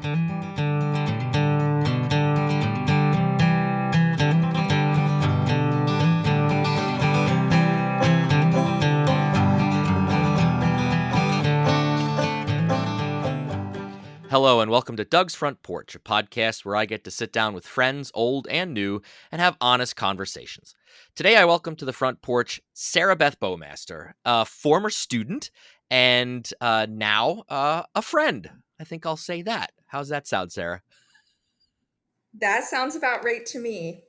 Hello and welcome to Doug's Front Porch, a podcast where I get to sit down with friends, old and new, and have honest conversations. Today I welcome to the front porch Sarabeth Bowmaster, a former student and now a friend. I think I'll say that. How's that sound, Sarah? That sounds about right to me.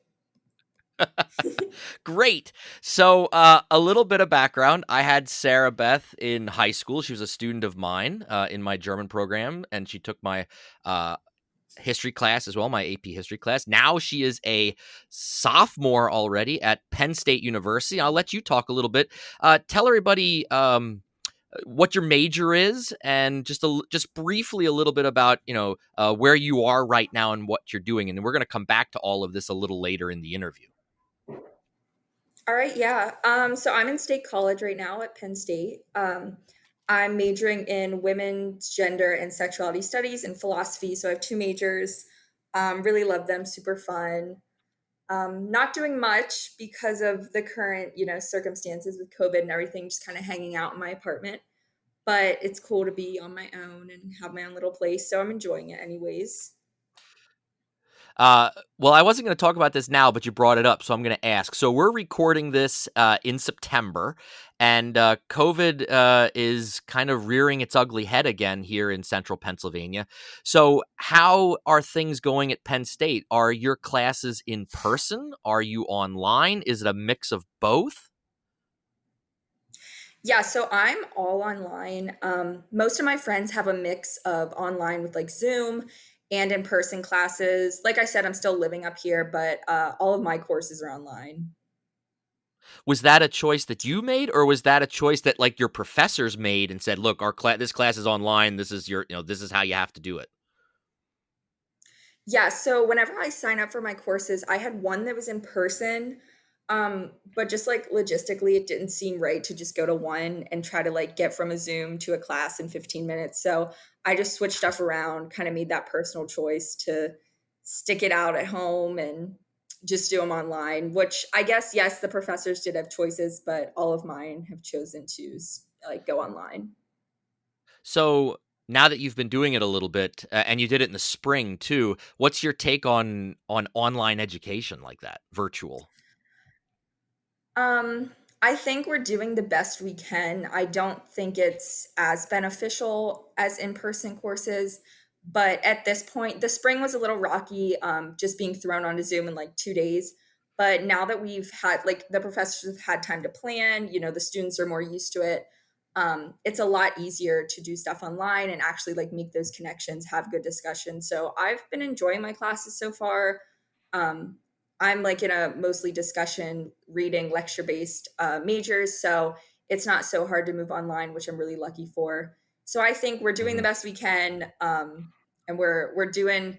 Great. So, a little bit of background. I had Sarah Beth in high school. She was a student of mine in my German program, and she took my history class as well, my AP history class. Now she is a sophomore already at Penn State University. I'll let you talk a little bit. Tell everybody what your major is, and just briefly a little bit about where you are right now and what you're doing. And we're going to come back to all of this a little later in the interview. All right, yeah. So I'm in state college right now at Penn State. I'm majoring in women's gender and sexuality studies and philosophy. So I have two majors. Really love them, super fun. Not doing much because of the current, circumstances with COVID and everything, just kind of hanging out in my apartment. But it's cool to be on my own and have my own little place. So I'm enjoying it anyways. Uh, well, I wasn't going to talk about this now, but you brought it up, so I'm going to ask. So we're recording this in September, and COVID is kind of rearing its ugly head again here in central Pennsylvania. So how are things going at Penn State? Are your classes in person? Are you online? Is it a mix of both? Yeah, so I'm all online. Most of my friends have a mix of online with like Zoom and in person classes. Like I said, I'm still living up here, but all of my courses are online. Was that a choice that you made, or was that a choice that like your professors made and said, "Look, this class is online. This is this is how you have to do it." Yeah, so whenever I sign up for my courses, I had one that was in person, but just like logistically, it didn't seem right to just go to one and try to like get from a Zoom to a class in 15 minutes. So I just switched stuff around, kind of made that personal choice to stick it out at home and just do them online, which I guess, yes, the professors did have choices, but all of mine have chosen to like go online. So now that you've been doing it a little bit, and you did it in the spring too, what's your take on online education like that, virtual? I think we're doing the best we can. I don't think it's as beneficial as in-person courses, but at this point, the spring was a little rocky, just being thrown onto Zoom in like 2 days. But now that we've had like the professors have had time to plan, the students are more used to it. It's a lot easier to do stuff online and actually like make those connections, have good discussions. So I've been enjoying my classes so far. Um, I'm like in a mostly discussion, reading, lecture based majors. So it's not so hard to move online, which I'm really lucky for. So I think we're doing the Mhm. best we can. And we're doing,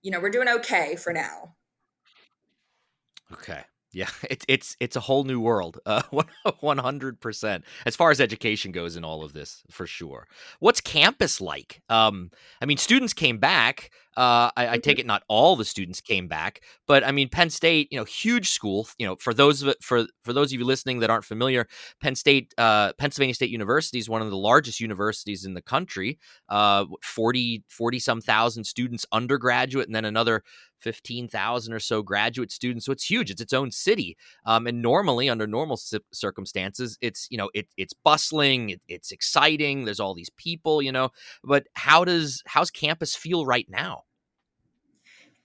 we're doing okay for now. Okay. Yeah, it's a whole new world. 100% as far as education goes in all of this, for sure. What's campus like? I mean, students came back. I take Mhm. it not all the students came back, but I mean, Penn State, huge school. For those of you listening that aren't familiar, Penn State, Pennsylvania State University is one of the largest universities in the country. 40 some thousand students undergraduate, and then another 15,000 or so graduate students. So it's huge. It's its own city. And normally, under normal circumstances, it's bustling, it's exciting. There's all these people, But how's campus feel right now?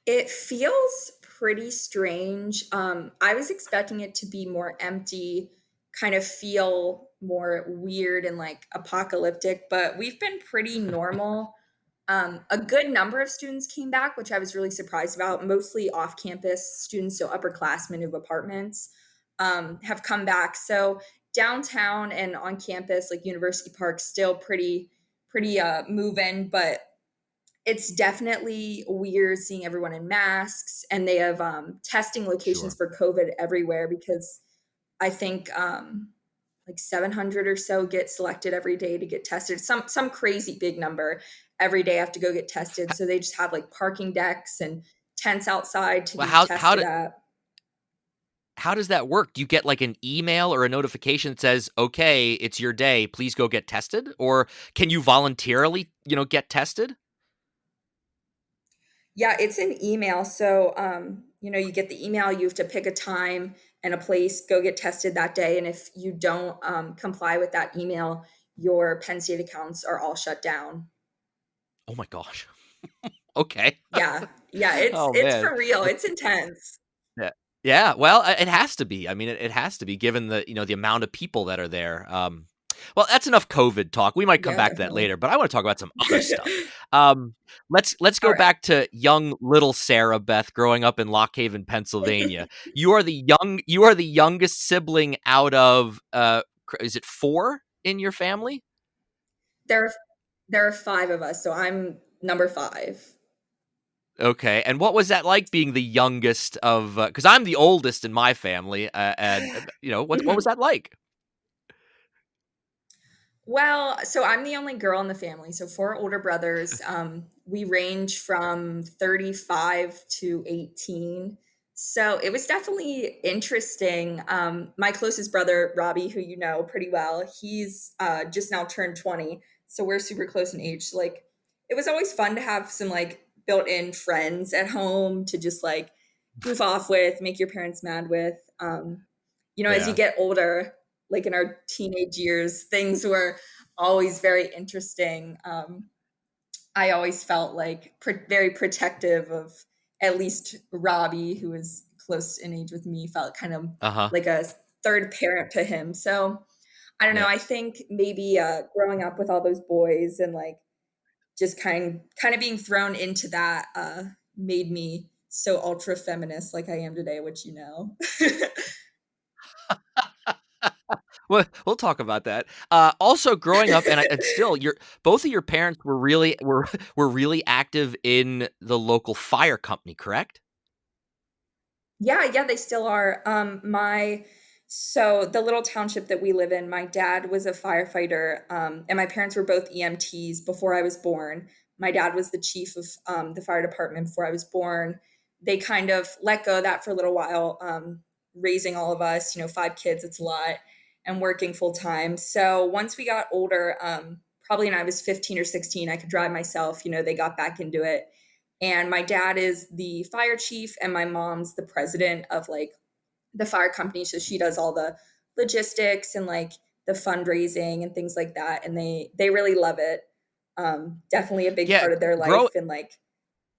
It feels pretty strange. I was expecting it to be more empty, kind of feel more weird and like apocalyptic, but we've been pretty normal. A good number of students came back, which I was really surprised about, mostly off campus students, so upperclassmen of apartments have come back. So downtown and on campus, like University Park, still pretty move in, but it's definitely weird seeing everyone in masks, and they have testing locations Sure. for COVID everywhere because I think like 700 or so get selected every day to get tested. Some crazy big number, every day have to go get tested. So they just have like parking decks and tents outside to Well, be tested at. how does that work? Do you get like an email or a notification that says, "Okay, it's your day. Please go get tested," or can you voluntarily, get tested? Yeah, it's an email. So, you get the email, you have to pick a time and a place, go get tested that day. And if you don't comply with that email, your Penn State accounts are all shut down. Oh my gosh. Okay. Yeah. Yeah, it's Oh it's man. for real. It's intense. Yeah. Yeah, well, it has to be. I mean, it has to be given the amount of people that are there. Well, that's enough COVID talk. We might come Yeah, back to that definitely. later, but I want to talk about some other stuff. Um, let's All go right. back to young little Sarah Beth growing up in Lock Haven, Pennsylvania. You are the youngest sibling out of is it 4 in your family? there there are 5 of us, so I'm number 5. Okay, and what was that like being the youngest of? Because I'm the oldest in my family, and what was Mhm. that like? Well, so I'm the only girl in the family. So 4 older brothers. We range from 35 to 18. So it was definitely interesting. My closest brother, Robbie, who you know pretty well, he's just now turned 20. So we're super close in age. So, like, it was always fun to have some like built-in friends at home to just like goof off with, make your parents mad with. As you Yeah. get older, like in our teenage years, things were always very interesting. I always felt like very protective of at least Robbie, who was close in age with me, felt kind of Uh-huh. like a third parent to him. So I don't know. Yeah. I think maybe growing up with all those boys and like just kind of being thrown into that made me so ultra feminist like I am today, which you know. Well, we'll talk about that. Also growing up and still your both of your parents were really were really active in the local fire company, correct? Yeah, yeah, they still are. So the little township that we live in, my dad was a firefighter, and my parents were both EMTs before I was born. My dad was the chief of the fire department before I was born. They kind of let go of that for a little while, raising all of us, 5 kids, it's a lot, and working full time. So once we got older, probably when I was 15 or 16, I could drive myself, they got back into it, and my dad is the fire chief and my mom's the president of like the fire company, so she does all the logistics and like the fundraising and things like that, and they really love it. Definitely a big Yeah, part of their life and like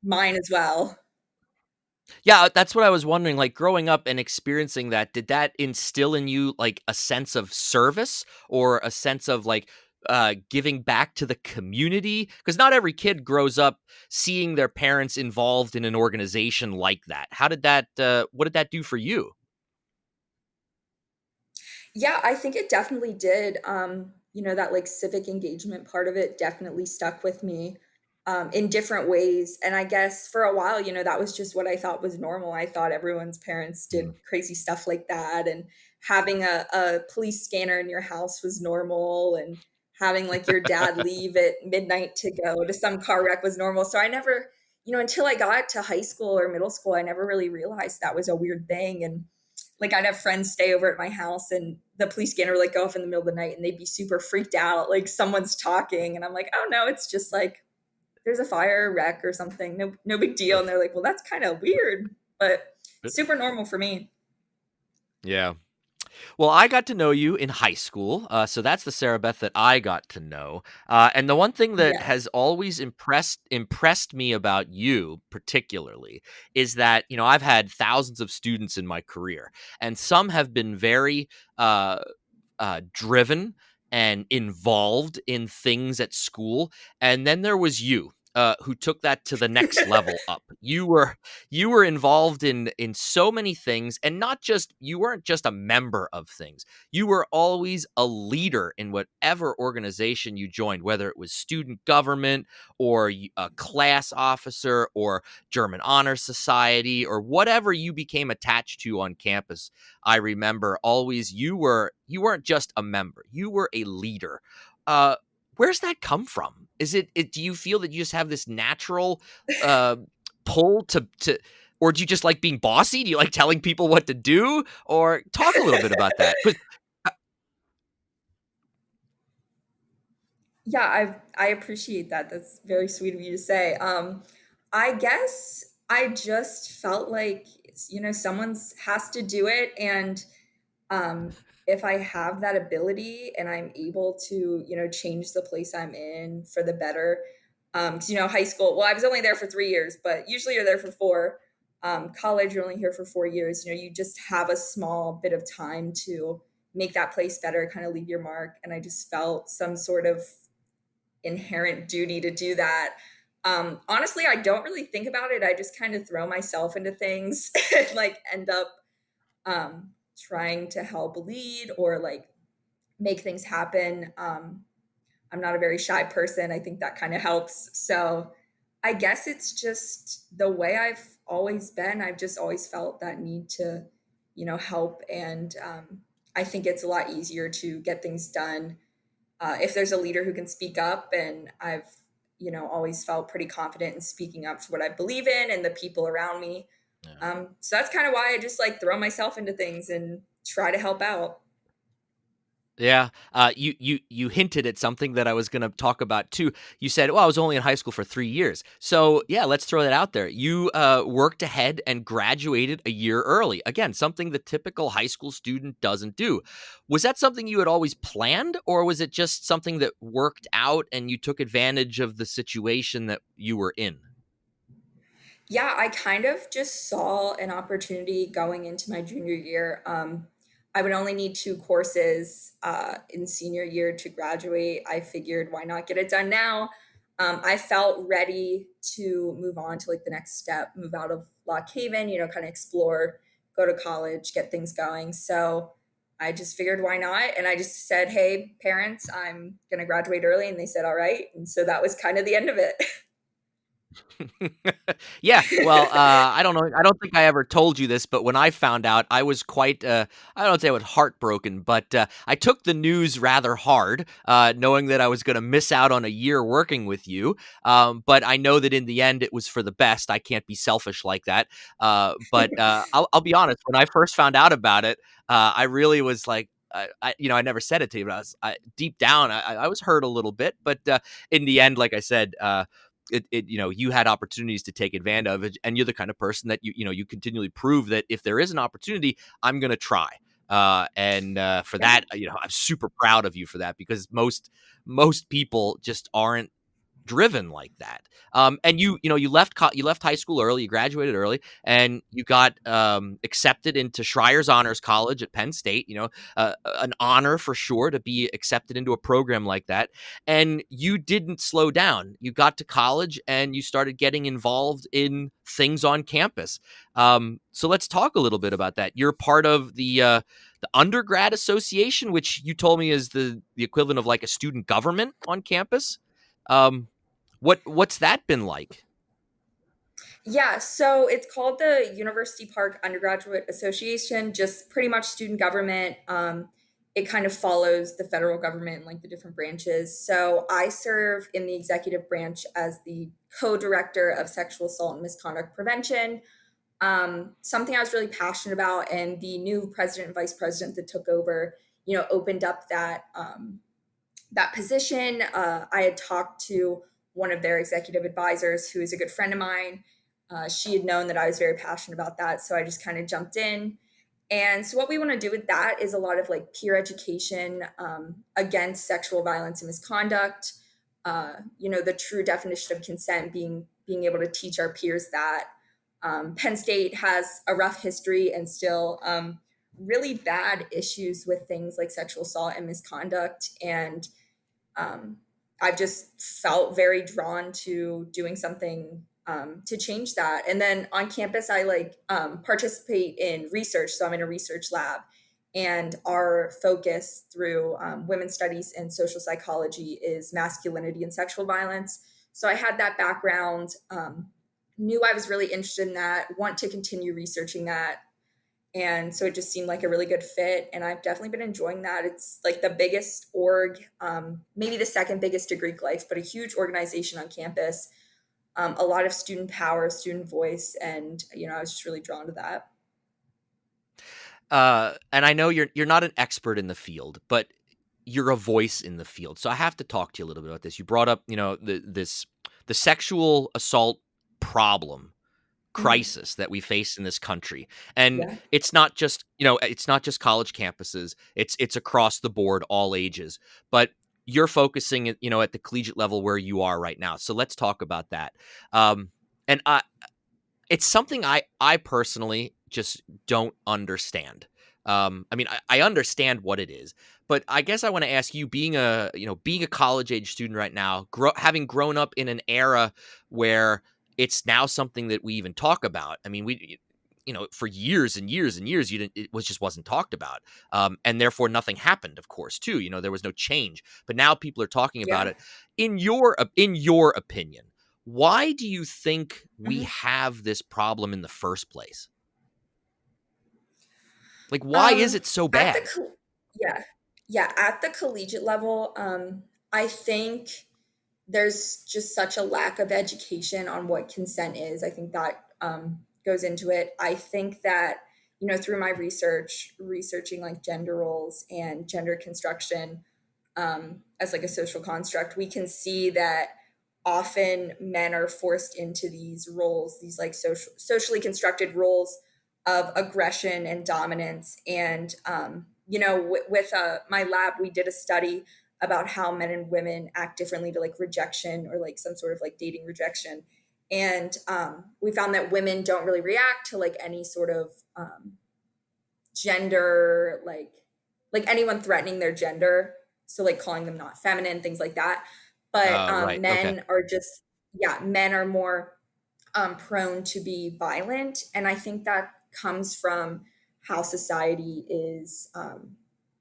mine as well. yeah, that's what I was wondering, like, growing up and experiencing that, did that instill in you, like, a sense of service or a sense of, like, giving back to the community? Because not every kid grows up seeing their parents involved in an organization like that. How did that, what did that do for you? Yeah, I think it definitely did. That like civic engagement part of it definitely stuck with me in different ways. And I guess for a while, that was just what I thought was normal. I thought everyone's parents did Mm. crazy stuff like that. And having a police scanner in your house was normal. And having like your dad leave at midnight to go to some car wreck was normal. So I never, until I got to high school or middle school, I never really realized that was a weird thing. And like I'd have friends stay over at my house and the police scanner would like go off in the middle of the night and they'd be super freaked out, like someone's talking. And I'm like, oh no, it's just like there's a fire wreck or something. No big deal. And they're like, well, that's kind of weird, but super normal for me. Yeah. Well, I got to know you in high school, so that's the Sarah Beth that I got to know. And the one thing that Yes. has always impressed me about you, particularly, is that I've had thousands of students in my career, and some have been very uh, driven and involved in things at school, and then there was you. Who took that to the next level up? You were involved in so many things, and not just you weren't just a member of things. You were always a leader in whatever organization you joined, whether it was student government or a class officer or German Honor Society or whatever you became attached to on campus. I remember always you weren't just a member, you were a leader. Uh, Where's that come from? Do you feel that you just have this natural uh, pull to, or do you just like being bossy? Do you like telling people what to do? Or talk a little bit about that. Because Yeah, I appreciate that. That's very sweet of you to say. I guess I just felt like, someone's has to do it, and um, if I have that ability and I'm able to, change the place I'm in for the better. 'Cause, high school, well, I was only there for 3 years, but usually you're there for four. College, you're only here for 4 years. You just have a small bit of time to make that place better, kind of leave your mark. And I just felt some sort of inherent duty to do that. Honestly, I don't really think about it. I just kind of throw myself into things and like end up trying to help lead or like make things happen. I'm not a very shy person. I think that kind of helps. So I guess it's just the way I've always been. I've just always felt that need to, help. And I think it's a lot easier to get things done if there's a leader who can speak up. And I've, always felt pretty confident in speaking up for what I believe in and the people around me. So that's kind of why I just like throw myself into things and try to help out. yeah, you hinted at something that I was going to talk about too. You said, "Well, I was only in high school for 3 years." So yeah, let's throw that out there. You worked ahead and graduated a year early. Again, something the typical high school student doesn't do. Was that something you had always planned, or was it just something that worked out and you took advantage of the situation that you were in? Yeah, I kind of just saw an opportunity going into my junior year. I would only need 2 courses in senior year to graduate. I figured, why not get it done now? I felt ready to move on to like the next step, move out of Lock Haven, kind of explore, go to college, get things going. So I just figured, why not? And I just said, hey, parents, I'm going to graduate early. And they said, all right. And so that was kind of the end of it. Yeah, well, I don't know. I don't think I ever told you this, but when I found out, I was quite, I don't say I was heartbroken, but I took the news rather hard, knowing that I was going to miss out on a year working with you. But I know that in the end, it was for the best. I can't be selfish like that. But I'll be honest. When I first found out about it, I really was like, I never said it to you, but deep down, I was hurt a little bit. But in the end, like I said, you had opportunities to take advantage of it, and you're the kind of person that you continually prove that if there is an opportunity, I'm going to try. And for Yeah. that, I'm super proud of you for that, because most people just aren't driven like that. And you left high school early, you graduated early, and you got accepted into Schreier's Honors College at Penn State. An honor for sure to be accepted into a program like that. And you didn't slow down. You got to college and you started getting involved in things on campus. So let's talk a little bit about that. You're part of the undergrad association, which you told me is the equivalent of like a student government on campus. Um, what's that been like? Yeah, so it's called the University Park Undergraduate Association, just pretty much student government. It kind of follows the federal government, like the different branches. So I serve in the executive branch as the co-director of sexual assault and misconduct prevention. Something I was really passionate about, and the new president and vice president that took over, opened up that position. I had talked to one of their executive advisors, who is a good friend of mine. She had known that I was very passionate about that, so I just kind of jumped in. And so, what we want to do with that is a lot of like peer education against sexual violence and misconduct. The true definition of consent, being able to teach our peers that. Penn State has a rough history and still really bad issues with things like sexual assault and misconduct, and um, I've just felt very drawn to doing something to change that. And then on campus, I like participate in research. So I'm in a research lab, and our focus through women's studies and social psychology is masculinity and sexual violence. So I had that background, knew I was really interested in that, want to continue researching that. And so it just seemed like a really good fit. And I've definitely been enjoying that. It's like the biggest org, maybe the second biggest to Greek life, but a huge organization on campus. A lot of student power, student voice, and I was just really drawn to that. And I know you're not an expert in the field, but you're a voice in the field. So I have to talk to you a little bit about this. You brought up, the sexual assault problem Mhm. crisis that we face in this country. And Yeah. it's not just college campuses. It's across the board, all ages. But you're focusing at the collegiate level where you are right now. So let's talk about that. Um, and it's something I personally just don't understand. I mean, I understand what it is, but I guess I want to ask you, being a college age student right now, having grown up in an era where it's now something that we even talk about. I mean, for years and years and years, just wasn't talked about, and therefore nothing happened. Of course, too. There was no change, but now people are talking about Yeah. it. In your opinion, why do you think we Mhm. have this problem in the first place? Like, why is Um, it so at the bad? yeah. Yeah, at the collegiate level, I think there's just such a lack of education on what consent is. I think that goes into it. I think that, through my researching like gender roles and gender construction, as like a social construct, we can see that often men are forced into these roles, these like socially constructed roles of aggression and dominance. And with my lab, we did a study about how men and women act differently to like rejection or like some sort of like dating rejection. And we found that women don't really react to like any sort of gender, like anyone threatening their gender, so like calling them not feminine, things like that. But Right. Okay. men are more prone to be violent, and I think that comes from how society is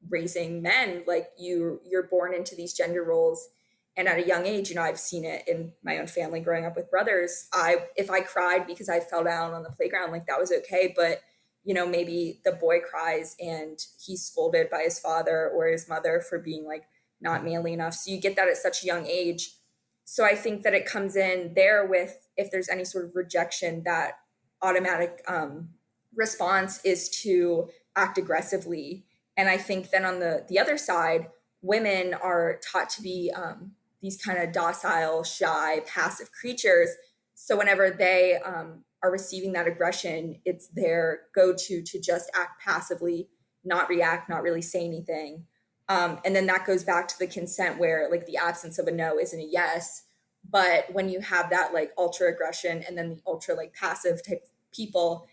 raising men. Like you're born into these gender roles, and at a young age, I've seen it in my own family growing up with brothers. If I cried because I fell down on the playground, like that was okay. But maybe the boy cries and he's scolded by his father or his mother for being like not manly enough. So you get that at such a young age. So I think that it comes in there with, if there's any sort of rejection, that automatic response is to act aggressively. And I think then on the other side, women are taught to be these kind of docile, shy, passive creatures. So whenever they are receiving that aggression, it's their go-to to just act passively, not react, not really say anything. And then that goes back to the consent, where like the absence of a no isn't a yes. But when you have that like ultra aggression and then the ultra like passive type people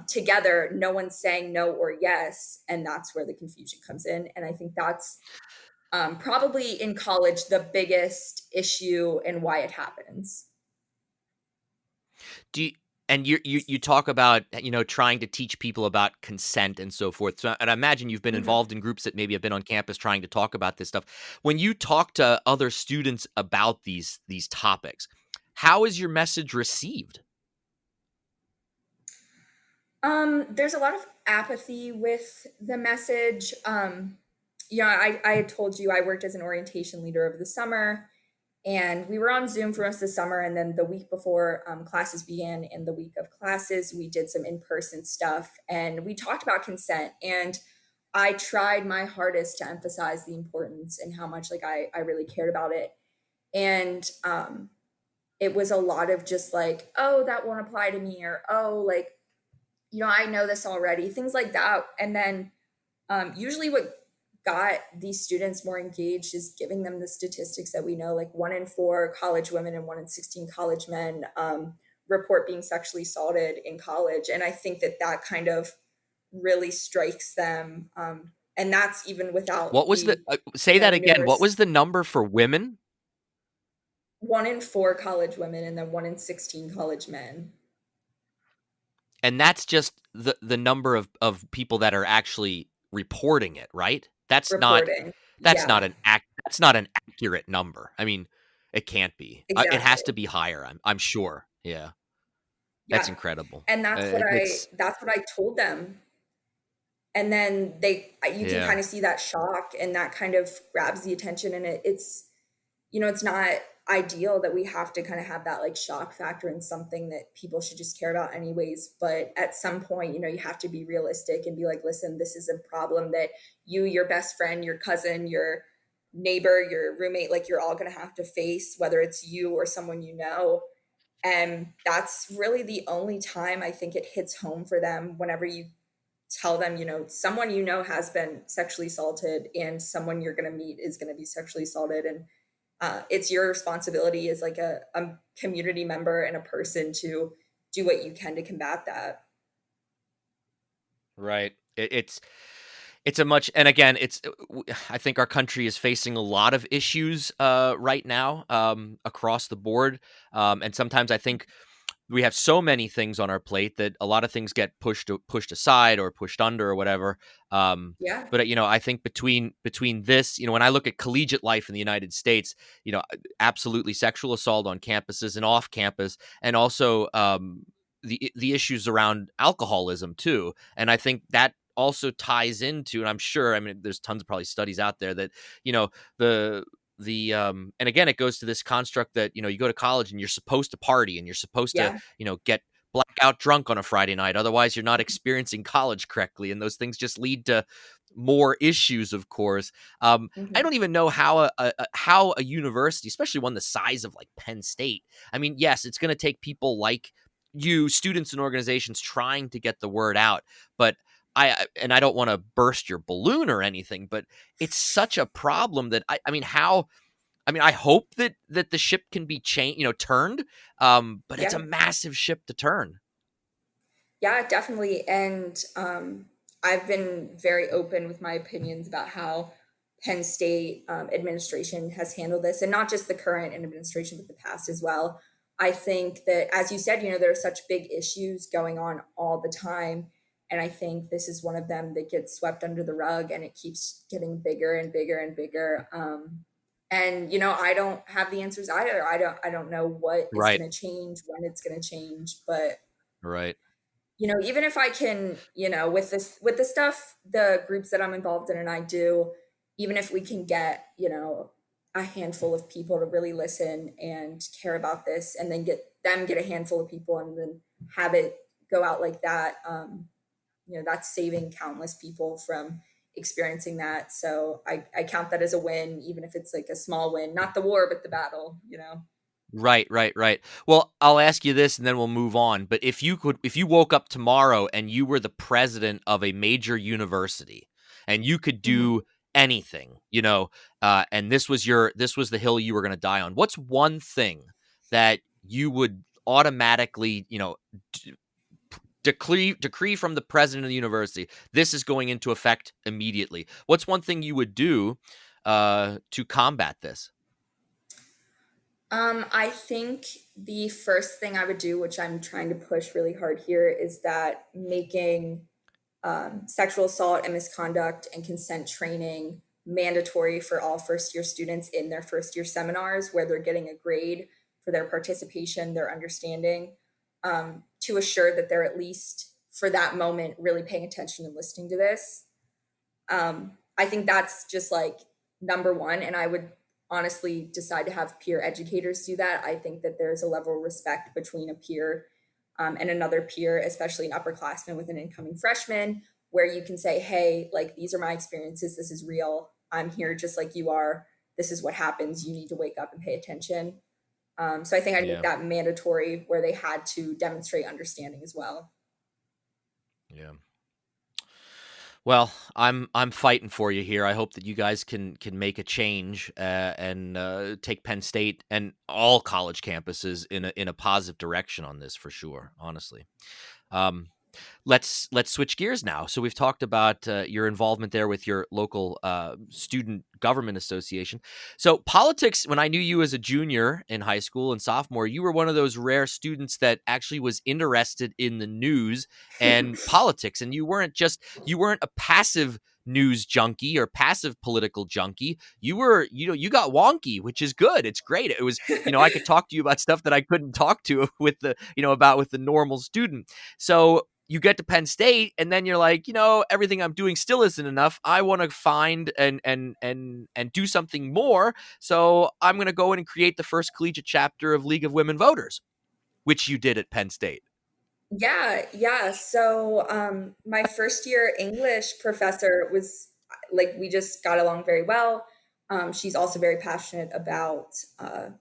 together, no one's saying no or yes. And that's where the confusion comes in. And I think that's probably in college the biggest issue and why it happens. Do you, and you talk about trying to teach people about consent and so forth. So, and I imagine you've been Mhm. involved in groups that maybe have been on campus trying to talk about this stuff. When you talk to other students about these topics, how is your message received? There's a lot of apathy with the message. I had told you I worked as an orientation leader over the summer, and we were on Zoom for most of the summer. And then the week before classes began and the week of classes, we did some in person stuff and we talked about consent. And I tried my hardest to emphasize the importance and how much like I really cared about it. And it was a lot of just like, oh, that won't apply to me, or oh, like, I know this already, things like that. And then usually what got these students more engaged is giving them the statistics that we know, like 1 in 4 college women and 1 in 16 college men report being sexually assaulted in college. And I think that that kind of really strikes them. And that's even without What was the the, say that again? What numerous was the number for women? 1 in 4 college women and then 1 in 16 college men And that's just the number of people that are actually reporting it, right? reporting. Yeah, That's not an accurate number. I mean, it can't be. It exactly. has to be higher, I'm sure. Yeah. That's Yeah. incredible. And It's that's what I told them. and then you can Yeah. kind of see that shock, and that kind of grabs the attention, and it's, it's not ideal that we have to kind of have that like shock factor in something that people should just care about anyways. But at some point, you have to be realistic and be like, listen, this is a problem that you, your best friend, your cousin, your neighbor, your roommate, like you're all going to have to face, whether it's you or someone you know. And that's really the only time I think it hits home for them, whenever you tell them, someone has been sexually assaulted, and someone you're going to meet is going to be sexually assaulted. And it's your responsibility as like a community member and a person to do what you can to combat that. Right. It's a much, and again, I think our country is facing a lot of issues right now, across the board, and sometimes I think we have so many things on our plate that a lot of things get pushed aside or pushed under or whatever. Um, Yeah. but I think between this, when I look at collegiate life in the United States, absolutely sexual assault on campuses and off campus, and also the issues around alcoholism too. And I think that also ties into, and I'm sure, I mean, there's tons of probably studies out there that the and again, it goes to this construct that you go to college and you're supposed to party and you're supposed to Yeah. get blackout drunk on a Friday night, otherwise you're not experiencing college correctly, and those things just lead to more issues, of course. I Hmm. don't even know how a university, especially one the size of like Penn State, I mean, yes, it's going to take people like you, students and organizations, trying to get the word out, but I don't want to burst your balloon or anything, but it's such a problem that I mean, I hope that the ship can be changed, turned. But it's a Yeah. massive ship to turn. Yeah, definitely. And I've been very open with my opinions about how Penn State administration has handled this, and not just the current administration, but the past as well. I think that, as you said, there are such big issues going on all the time. And I think this is one of them that gets swept under the rug, and it keeps getting bigger and bigger and bigger. And I don't have the answers either. I don't know what is Right. going to change, when it's going to change, but Right. even if I can, with the stuff, the groups that I'm involved in and I do, even if we can get, a handful of people to really listen and care about this, and then get a handful of people, and then have it go out like that, that's saving countless people from experiencing that. So I count that as a win, even if it's like a small win, not the war, but the battle. Right, right, right. Well, I'll ask you this and then we'll move on. But if you woke up tomorrow and you were the president of a major university and you could Mhm. do anything, and this was the hill you were going to die on, what's one thing that you would automatically, d- decree from the president of the university? This is going into effect immediately. What's one thing you would do to combat this? I think the first thing I would do, which I'm trying to push really hard here, is that making sexual assault and misconduct and consent training mandatory for all first year students in their first year seminars, where they're getting a grade for their participation, their understanding, to assure that they're, at least for that moment, really paying attention and listening to this. I think that's just like number one. And I would honestly decide to have peer educators do that. I think that there's a level of respect between a peer and another peer, especially an upperclassman with an incoming freshman, where you can say, hey, like, these are my experiences. This is real. I'm here just like you are. This is what happens. You need to wake up and pay attention. So I think I'd make Yeah. that mandatory, where they had to demonstrate understanding as well. Yeah. Well, I'm fighting for you here. I hope that you guys can make a change, and take Penn State and all college campuses in a positive direction on this, for sure. Honestly, um, let's switch gears now. So we've talked about your involvement there with your local student government association. So politics. When I knew you as a junior in high school and sophomore, you were one of those rare students that actually was interested in the news and politics, and you weren't a passive news junkie or passive political junkie. You got wonky, which is good. It's great. It was, I could talk to you about stuff that I couldn't talk to with about with the normal student. So you get to Penn State, and then you're like, everything I'm doing still isn't enough. I want to find and do something more. So I'm going to go in and create the first collegiate chapter of League of Women Voters, which you did at Penn State. Yeah, yeah. So, my first year English professor was like, we just got along very well. She's also very passionate about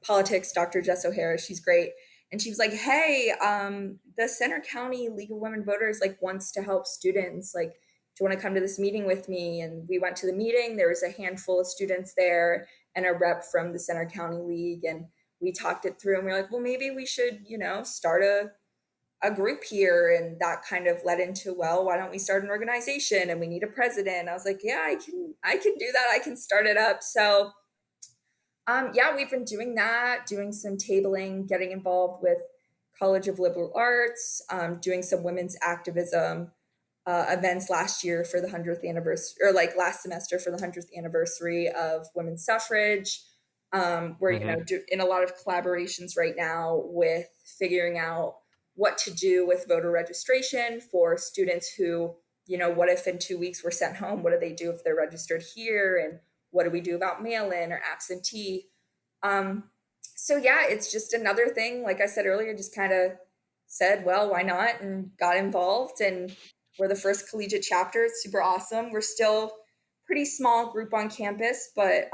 politics, Dr. Jess O'Hara. She's great. And she was like, hey, the Center County League of Women Voters like wants to help students. Like, do you want to come to this meeting with me? And we went to the meeting. There was a handful of students there and a rep from the Center County League. And we talked it through and we were like, well, maybe we should, start a group here. And that kind of led into, well, why don't we start an organization, and we need a president. I was like, yeah, I can do that. I can start it up. So yeah, we've been doing that, doing some tabling, getting involved with College of Liberal Arts, doing some women's activism events last year for the 100th anniversary, or like last semester for the 100th anniversary of women's suffrage. We're, Mm-hmm. in a lot of collaborations right now with figuring out what to do with voter registration for students who, what if in 2 weeks we're sent home? What do they do if they're registered here? And what do we do about mail in or absentee? Um, so yeah, it's just another thing. Like I said earlier, just kind of said, well, why not? And got involved. And we're the first collegiate chapter. It's super awesome. We're still pretty small group on campus, but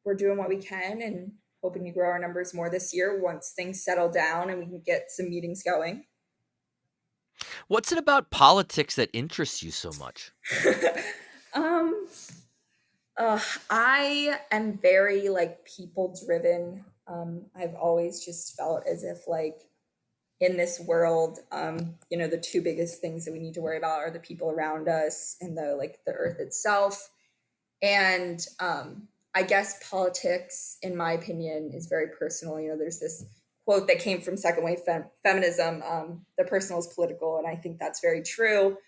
we're doing what we can and hoping to grow our numbers more this year once things settle down and we can get some meetings going. What's it about politics that interests you so much? um, I am very like people driven. I've always just felt as if like in this world, the two biggest things that we need to worry about are the people around us and the earth itself. And I guess politics, in my opinion, is very personal. There's this quote that came from second wave feminism: "The personal is political," and I think that's very true.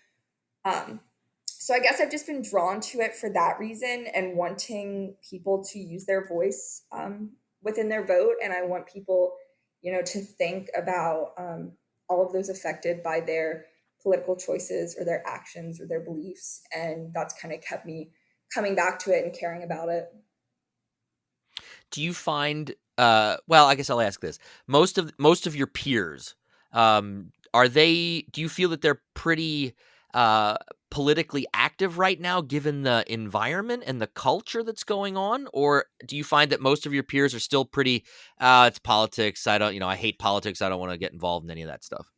Um, so I guess I've just been drawn to it for that reason, and wanting people to use their voice within their vote. And I want people, to think about all of those affected by their political choices or their actions or their beliefs. And that's kind of kept me coming back to it and caring about it. Do you find well, I guess I'll ask this. Most of your peers, do you feel that they're pretty uh politically active right now given the environment and the culture that's going on, or do you find that most of your peers are still pretty it's politics, I don't, I hate politics, I don't want to get involved in any of that stuff?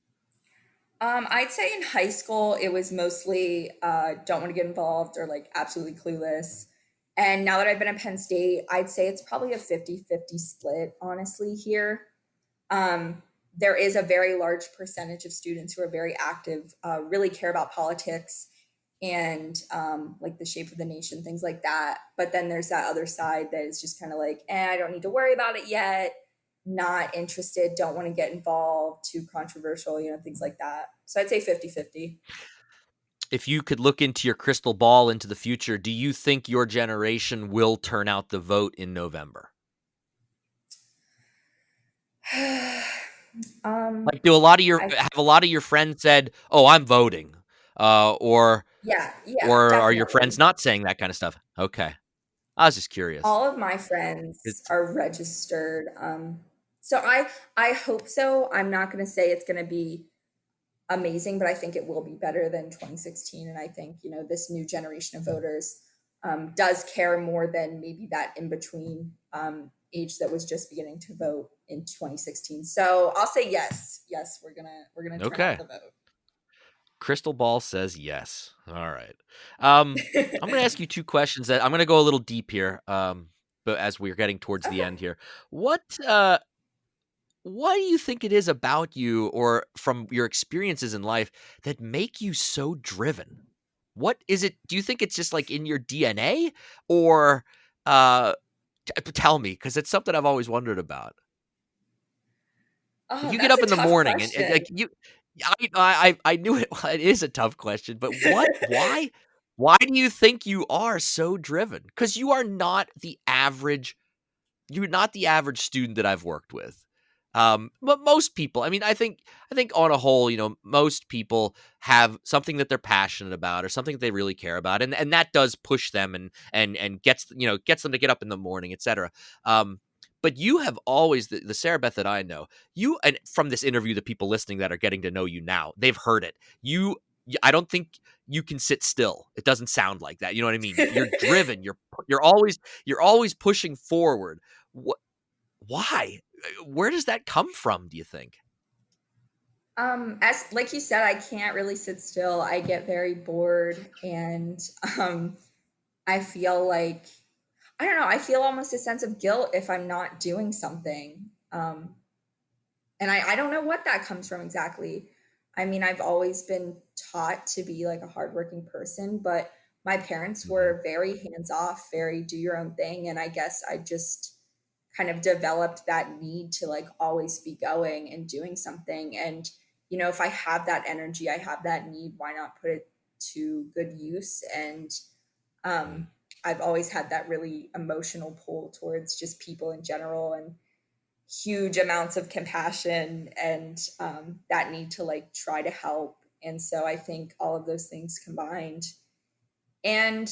I'd say in high school, it was mostly don't want to get involved or like absolutely clueless. And now that I've been at Penn State, I'd say it's probably a 50-50 split, honestly, here. Um, there is a very large percentage of students who are very active, really care about politics and like the shape of the nation, things like that. But then there's that other side that is just kind of like, I don't need to worry about it yet, not interested, don't want to get involved, too controversial, things like that. So I'd say 50-50. If you could look into your crystal ball into the future, do you think your generation will turn out the vote in November? um, Like, do a lot of your I have a lot of your friends said, "Oh, I'm voting," or yeah, are your friends definitely. not saying that kind of stuff? Okay, I was just curious. All of my friends It's are registered. So I hope so. I'm not going to say it's going to be amazing, but I think it will be better than 2016. And I think, this new generation of voters does care more than maybe that in between age that was just beginning to vote in 2016. So I'll say yes. Yes, we're gonna turn out okay. the vote. Crystal ball says yes. All right. I'm going to ask you two questions that I'm going to go a little deep here. But as we're getting towards the Okay. end here, what uh, what do you think it is about you or from your experiences in life that make you so driven? What is it? Do you think it's just like in your DNA, or uh, tell me, because it's something I've always wondered about. Oh, You get that's up a in the tough morning and question. like you, I knew it. It is a tough question, but what? Why? Why do you think you are so driven? Because you are not the average. You're not the average student that I've worked with. But most people, I mean, I think on a whole, most people have something that they're passionate about or something that they really care about, and that does push them and gets them to get up in the morning, etc. Um, but you have always the Sarabeth that I know, you and from this interview, the people listening that are getting to know you now, they've heard it. I don't think you can sit still. It doesn't sound like that. You know what I mean? You're driven. You're always pushing forward. What? Why? Where does that come from, do you think? As like you said, I can't really sit still. I get very bored, and I feel like I don't know. I feel almost a sense of guilt if I'm not doing something. And I don't know what that comes from exactly. I mean, I've always been taught to be like a hardworking person, but my parents Mhm. were very hands off, very do your own thing. And I guess I just kind of developed that need to like always be going and doing something. And, if I have that energy, I have that need, why not put it to good use? And Mhm. um, I've always had that really emotional pull towards just people in general and huge amounts of compassion and that need to like try to help. And so I think all of those things combined. And,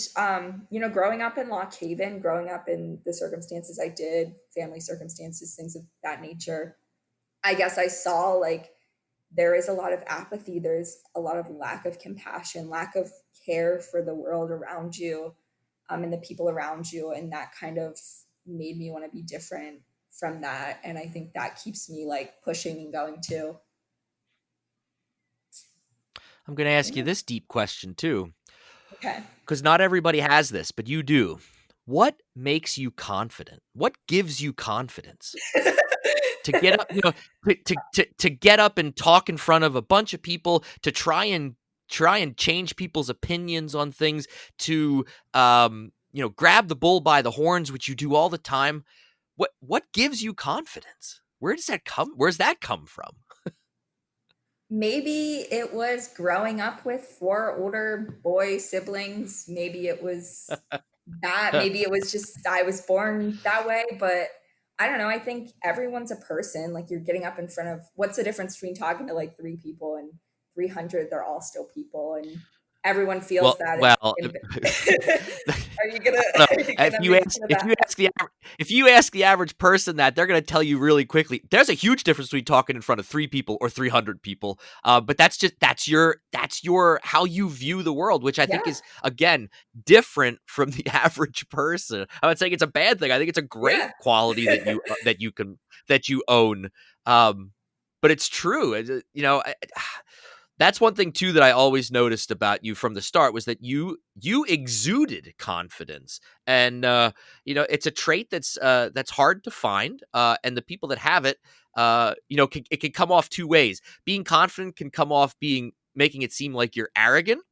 growing up in Lock Haven, growing up in the circumstances I did, family circumstances, things of that nature, I guess I saw like there is a lot of apathy. There's a lot of lack of compassion, lack of care for the world around you, and the people around you. And that kind of made me want to be different from that. And I think that keeps me like pushing and going too. I'm going to ask you Yeah. this deep question too, Okay. because not everybody has this, but you do. What makes you confident? What gives you confidence to get up, to get up and talk in front of a bunch of people, to try and change people's opinions on things, to grab the bull by the horns, which you do all the time. What gives you confidence? Where's that come from? Maybe it was growing up with four older boy siblings. Maybe it was that. Maybe it was just I was born that way. But I don't know. I think everyone's a person. Like you're getting up in front of what's the difference between talking to like three people and 300? They're all still people. And everyone feels Well, that. well, Are you gonna I don't are know. you gonna make fun of that? If you ask the average person that, they're going to tell you really quickly. There's a huge difference between talking in front of 3 people or 300 people. But that's your how you view the world, which I think Yeah. is again different from the average person. I'm not saying it's a bad thing. I think it's a great Yeah. quality that you own. Um, but it's true. That's one thing too that I always noticed about you from the start was that you exuded confidence, and it's a trait that's hard to find, and the people that have it, it can come off two ways. Being confident can come off being making it seem like you're arrogant,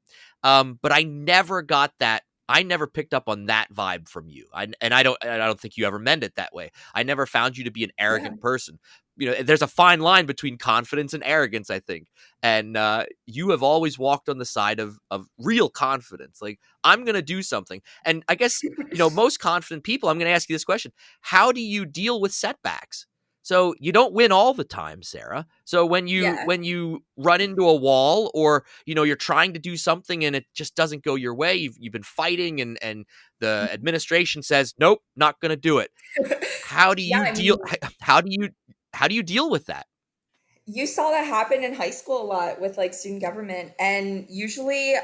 but I never got that. I never picked up on that vibe from you. I don't think you ever meant it that way. I never found you to be an Yeah. arrogant person. There's a fine line between confidence and arrogance, I think. And you have always walked on the side of real confidence. Like, I'm going to do something. And I guess, most confident people, I'm going to ask you this question. How do you deal with setbacks? So you don't win all the time, Sarah. So when you Yeah. when you run into a wall, or you're trying to do something and it just doesn't go your way, you've been fighting, and the administration says nope, not going to do it. How do Yeah. you I deal? mean, How do you deal with that? you saw that happen in high school a lot with like student government. And usually,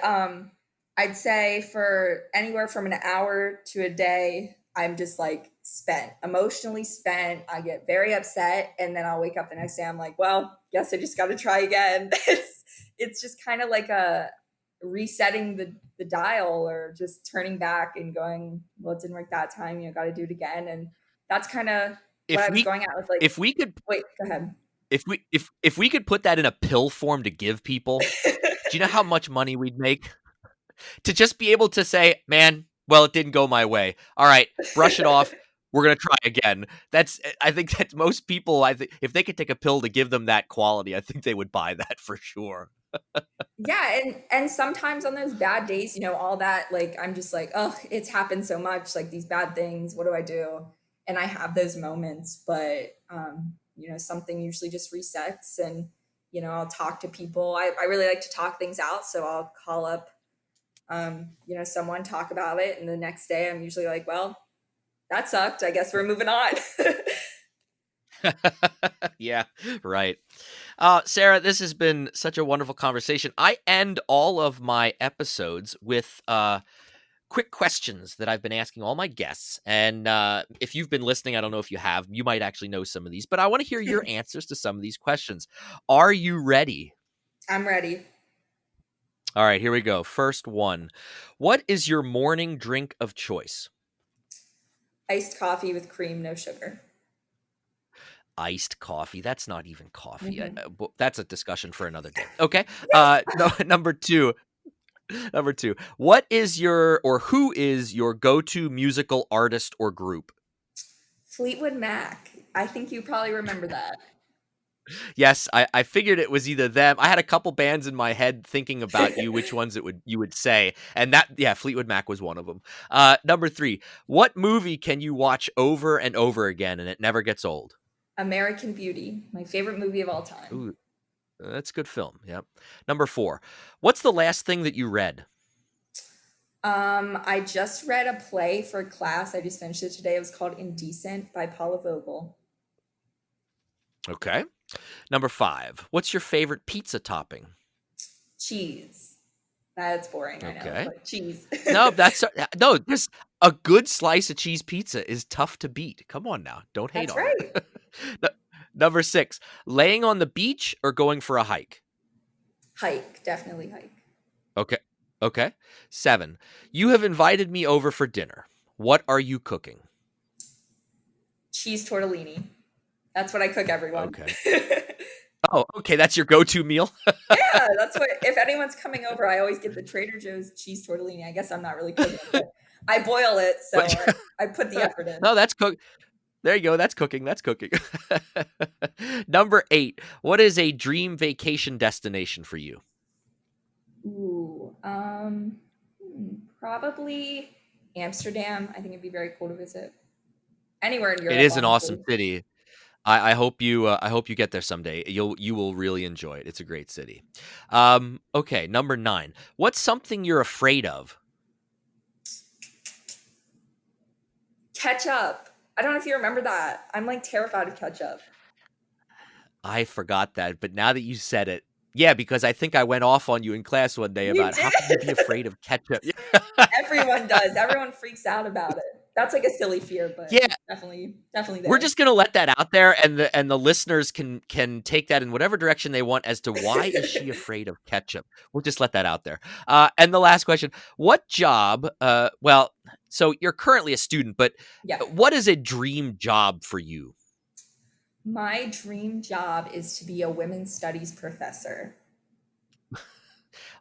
I'd say for anywhere from an hour to a day, I'm just like spent, emotionally spent. I get very upset. And then I'll wake up the next day. I'm like, well, guess I just got to try again. It's just kind of like a resetting the dial or just turning back and going, well, it didn't work that time. Got to do it again. And that's kind of what If I was we going at with like, if we could wait, go ahead. if we could put that in a pill form to give people, do you know how much money we'd make? To just be able to say, "Man, well, it didn't go my way. All right, brush it off. We're gonna try again." I think that most people, I think, if they could take a pill to give them that quality, I think they would buy that for sure. Yeah, and sometimes on those bad days, all that, like, I'm just like, "Oh, it's happened so much, like, these bad things, what do I do?" And I have those moments, but, something usually just resets and, I'll talk to people. I really like to talk things out, so I'll call up, someone, talk about it, and the next day I'm usually like, "Well, that sucked. I guess we're moving on." Yeah, right. Sarah, this has been such a wonderful conversation. I end all of my episodes with quick questions that I've been asking all my guests. And if you've been listening, I don't know if you have, you might actually know some of these, but I want to hear your answers to some of these questions. Are you ready? I'm ready. All right, here we go. First one. What is your morning drink of choice? Iced coffee with cream, no sugar. Iced coffee. That's not even coffee. Mhm. That's a discussion for another day. Okay. No, number two. Number two. What is your or who is your go-to musical artist or group? Fleetwood Mac. I think you probably remember that. Yes, I figured it was either them. I had a couple bands in my head thinking about you, which ones you would say, and that yeah, Fleetwood Mac was one of them. Number three. What movie can you watch over and over again and it never gets old? American Beauty, my favorite movie of all time. Ooh, that's a good film. Yep. Number four. What's the last thing that you read? I just read a play for class. I just finished it today. It was called Indecent by Paula Vogel. Okay. Number five. What's your favorite pizza topping? Cheese. That's boring, I know, Okay. but cheese. No, no. Just a good slice of cheese pizza is tough to beat. Come on now, don't hate That's on it. right. Number six. Laying on the beach or going for a hike? Hike, definitely hike. Okay. Okay. Seven. You have invited me over for dinner. What are you cooking? Cheese tortellini. That's what I cook everyone. Okay. Oh, okay. That's your go-to meal. Yeah, that's what. If anyone's coming over, I always get the Trader Joe's cheese tortellini. I guess I'm not really cooking, but I boil it, so But I put the effort in. no, that's cook. There you go. That's cooking. That's cooking. Number eight. What is a dream vacation destination for you? Ooh, probably Amsterdam. I think it'd be very cool to visit. Anywhere in It Europe, is an awesome honestly. city. I hope you get there someday. You will really enjoy it. It's a great city. Okay, number nine. What's something you're afraid of? Ketchup. I don't know if you remember that. I'm like terrified of ketchup. I forgot that, but now that you said it, yeah, because I think I went off on you in class one day You about how could you be did. afraid of ketchup? Everyone does. Everyone freaks out about it. That's like a silly fear, but Yeah, definitely we're there. just gonna let that out there, and the listeners can take that in whatever direction they want as to why is she afraid of ketchup. We'll just let that out there. And the last question: what job? Well, so you're currently a student, but Yeah. what is a dream job for you? My dream job is to be a women's studies professor.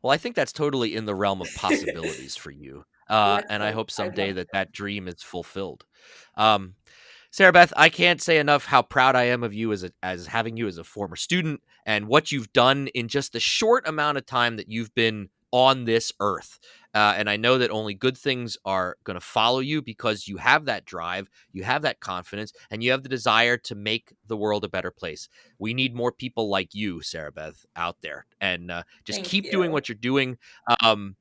Well, I think that's totally in the realm of possibilities for you, Let's and I hope. hope I'd someday love that to. that dream is fulfilled. Um, Sarah Beth, I can't say enough how proud I am of you as having you as a former student and what you've done in just the short amount of time that you've been on this earth. And I know that only good things are going to follow you because you have that drive, you have that confidence, and you have the desire to make the world a better place. We need more people like you, Sarah Beth, out there, and just Thank keep doing you. what you're doing. Um,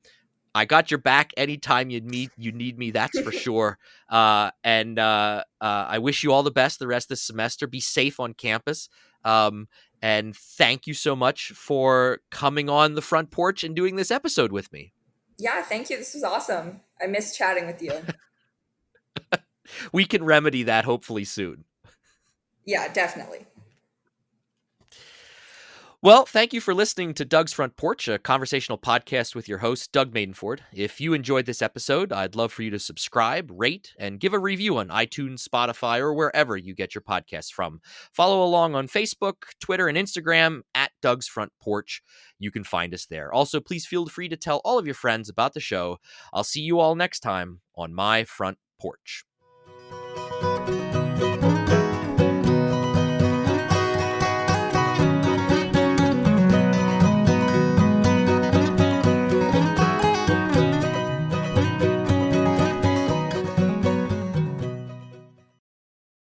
I got your back anytime you need me. That's for sure. I wish you all the best the rest of the semester. Be safe on campus. Um, and thank you so much for coming on the front porch and doing this episode with me. Yeah, thank you. This was awesome. I miss chatting with you. We can remedy that hopefully soon. Yeah, definitely. Well, thank you for listening to Doug's Front Porch, a conversational podcast with your host, Doug Maidenford. If you enjoyed this episode, I'd love for you to subscribe, rate, and give a review on iTunes, Spotify, or wherever you get your podcasts from. Follow along on Facebook, Twitter, and Instagram at Doug's Front Porch. You can find us there. Also, please feel free to tell all of your friends about the show. I'll see you all next time on My Front Porch.